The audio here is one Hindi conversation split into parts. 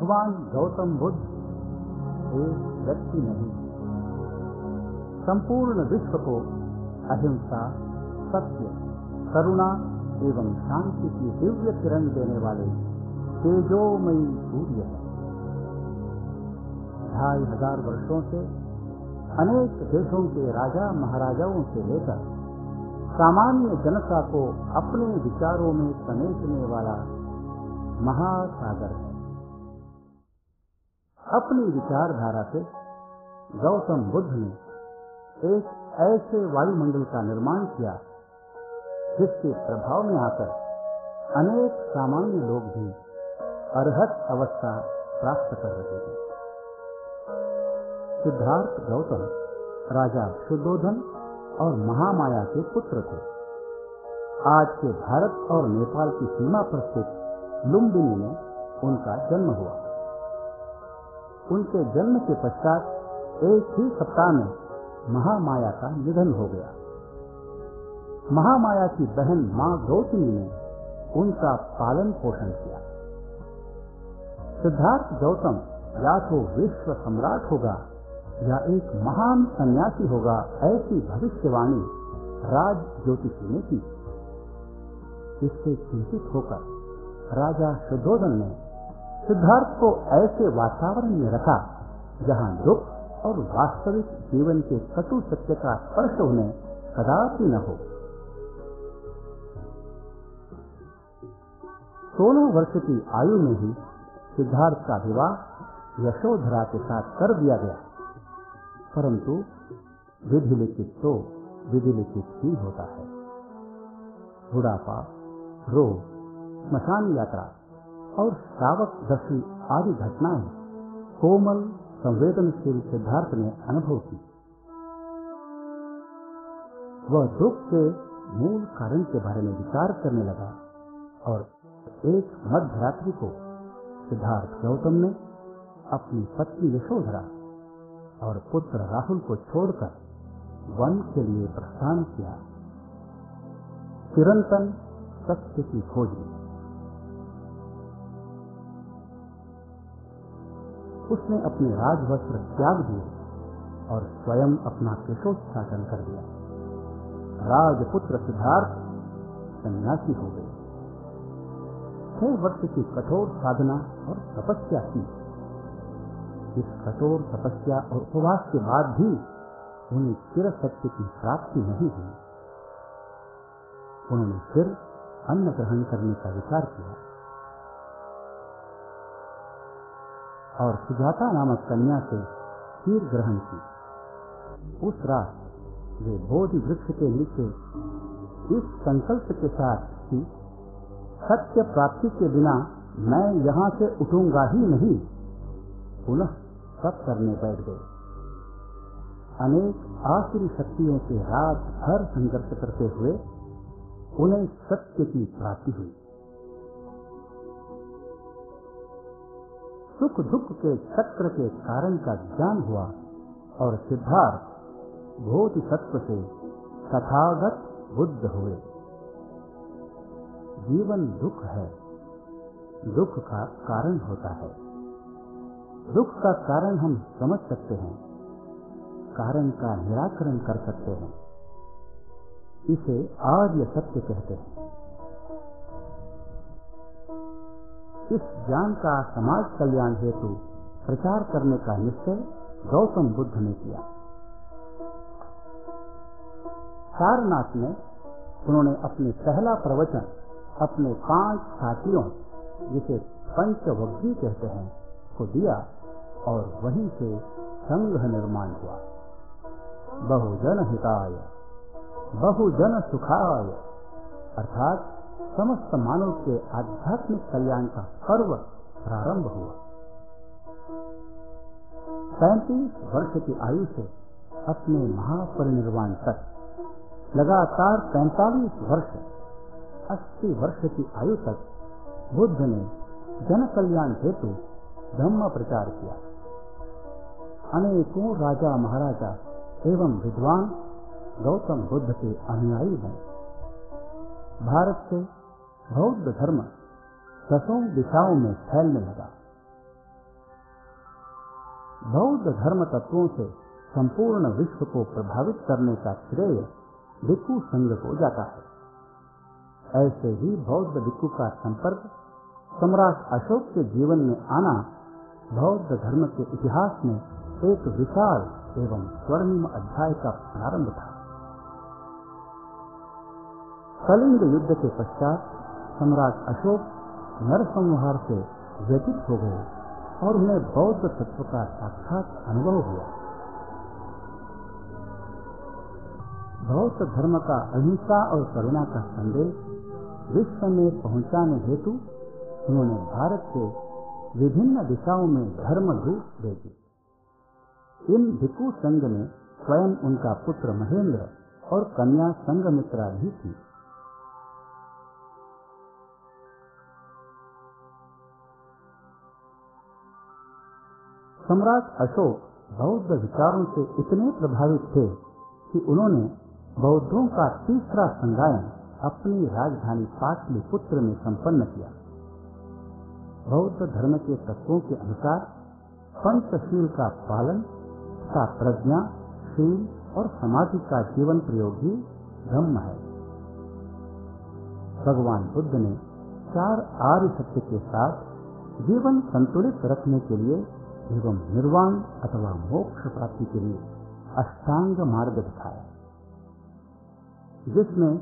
भगवान गौतम बुद्ध एक व्यक्ति नहीं, संपूर्ण विश्व को अहिंसा, सत्य, करुणा एवं शांति की दिव्य किरण देने वाले तेजोमयी सूर्य है। 2500 वर्षों से अनेक देशों के राजा महाराजाओं से लेकर सामान्य जनता को अपने विचारों में समेटने वाला महासागर है। अपनी विचारधारा से गौतम बुद्ध ने एक ऐसे वायुमंडल का निर्माण किया जिसके प्रभाव में आकर अनेक सामान्य लोग भी अरहत अवस्था प्राप्त कर रहे थे। सिद्धार्थ गौतम राजा शुद्धोधन और महामाया के पुत्र थे। आज के भारत और नेपाल की सीमा पर स्थित लुम्बिनी में उनका जन्म हुआ। उनके जन्म के पश्चात एक ही सप्ताह में महामाया का निधन हो गया। महामाया की बहन मां गौतमी ने उनका पालन पोषण किया। सिद्धार्थ गौतम या तो विश्व सम्राट होगा या एक महान सन्यासी होगा, ऐसी भविष्यवाणी राज ज्योतिषी ने की। इससे चिंतित होकर राजा शुद्धोधन ने सिद्धार्थ को ऐसे वातावरण में रखा जहां दुख और वास्तविक जीवन के कटु सत्य का स्पर्श उन्हें कदापि न हो। 16 वर्ष की आयु में ही सिद्धार्थ का विवाह यशोधरा के साथ कर दिया गया, परंतु विधि लिखित तो विधि लिखित ही होता है। बुढ़ापा, रोग, स्मशान यात्रा और श्रावक दर्शन आदि घटनाएं कोमल संवेदनशील सिद्धार्थ ने अनुभव की। वह दुख के मूल कारण के बारे में विचार करने लगा और एक मध्यरात्रि को सिद्धार्थ गौतम ने अपनी पत्नी यशोधरा और पुत्र राहुल को छोड़कर वन के लिए प्रस्थान किया, चिरंतन सत्य की खोज में। उसने अपने राजवस्त्र त्याग दिए और स्वयं अपना केशोच्चाटन कर दिया। राजपुत्र सिद्धार्थ सन्यासी हो गए। 6 वर्ष की कठोर साधना और तपस्या की। इस कठोर तपस्या और उपवास के बाद भी उन्हें चिर सत्य की प्राप्ति नहीं हुई। उन्होंने फिर अन्न ग्रहण करने का विचार किया और सुजाता नामक कन्या से क्षीर ग्रहण की। उस रात वे बोधि वृक्ष के नीचे इस संकल्प के साथ कि सत्य प्राप्ति के बिना मैं यहां से उठूंगा ही नहीं, पुनः तप करने बैठ गए। अनेक आसुरी शक्तियों से रात भर संघर्ष करते हुए उन्हें सत्य की प्राप्ति हुई। सुख दुख के चक्र के कारण का ज्ञान हुआ और सिद्धार्थ बोधिसत्व से तथागत बुद्ध हुए। जीवन दुख है, दुख का कारण होता है। दुख का कारण हम समझ सकते हैं, कारण का निराकरण कर सकते हैं। इसे आर्य सत्य कहते हैं। इस ज्ञान का समाज कल्याण हेतु प्रचार करने का निश्चय गौतम बुद्ध ने किया। सारनाथ में उन्होंने अपने पहला प्रवचन अपने 5 साथियों, जिसे पंचवग्गी कहते हैं, को दिया और वहीं से संघ निर्माण हुआ। बहुजन हिताय बहुजन सुखाय, अर्थात समस्त मानव के आध्यात्मिक कल्याण का पर्व प्रारंभ हुआ। 35 वर्ष की आयु से अपने महापरिनिर्वाण तक लगातार 45 वर्ष, 80 वर्ष की आयु तक बुद्ध ने जन कल्याण हेतु धम्म प्रचार किया। अनेकों राजा महाराजा एवं विद्वान गौतम बुद्ध के अनुयायी बने। भारत से बौद्ध धर्म 10 दिशाओं में फैलने लगा। बौद्ध धर्म तत्वों से संपूर्ण विश्व को प्रभावित करने का श्रेय भिक्खु संघ को जाता है। ऐसे ही बौद्ध भिक्खु का संपर्क सम्राट अशोक के जीवन में आना बौद्ध धर्म के इतिहास में एक विशाल एवं स्वर्णिम अध्याय का प्रारंभ था। कलिंग युद्ध के पश्चात सम्राट अशोक नरसंहार से व्यतीत हो गए और उन्हें बौद्ध तत्व का साक्षात अनुभव हुआ। बौद्ध धर्म का अहिंसा और करुणा का संदेश विश्व में पहुंचाने हेतु उन्होंने भारत के विभिन्न दिशाओं में धर्म दूत भेजे। इन भिक्खु संघ में स्वयं उनका पुत्र महेंद्र और कन्या संघमित्रा भी थी। सम्राट अशोक बौद्ध विचारों से इतने प्रभावित थे कि उन्होंने बौद्धों का तीसरा संगायन अपनी राजधानी पाटलिपुत्र में संपन्न किया। बौद्ध धर्म के तत्वों के अनुसार पंचशील का पालन तथा प्रज्ञा, शील और समाधि का जीवन प्रयोग ही ब्रह्म है। भगवान बुद्ध ने 4 आर्य सत्य के साथ जीवन संतुलित रखने के लिए एवं निर्वाण अथवा मोक्ष प्राप्ति के लिए अष्टांग मार्ग दिखाया, जिसमें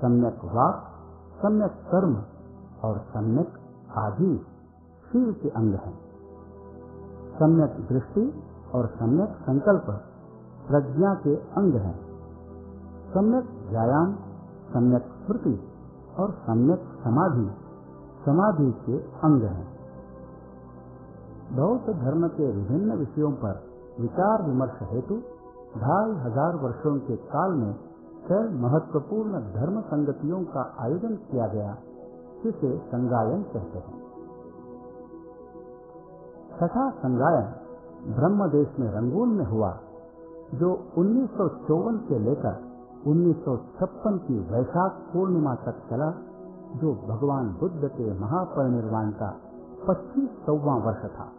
सम्यक वाक, सम्यक कर्म और सम्यक आजीव शील के अंग हैं। सम्यक दृष्टि और सम्यक संकल्प प्रज्ञा के अंग हैं। सम्यक व्यायाम, सम्यक स्मृति और सम्यक समाधि समाधि के अंग हैं। बौद्ध धर्म के विभिन्न विषयों पर विचार विमर्श हेतु 2500 वर्षों के काल में 6 महत्वपूर्ण धर्म संगतियों का आयोजन किया गया, जिसे संगायन कहते हैं। छठा संगायन ब्रह्मदेश में रंगून में हुआ, जो 1954 से लेकर 1956 की वैशाख पूर्णिमा तक चला, जो भगवान बुद्ध के महापरिनिर्वाण का 25वां वर्ष था।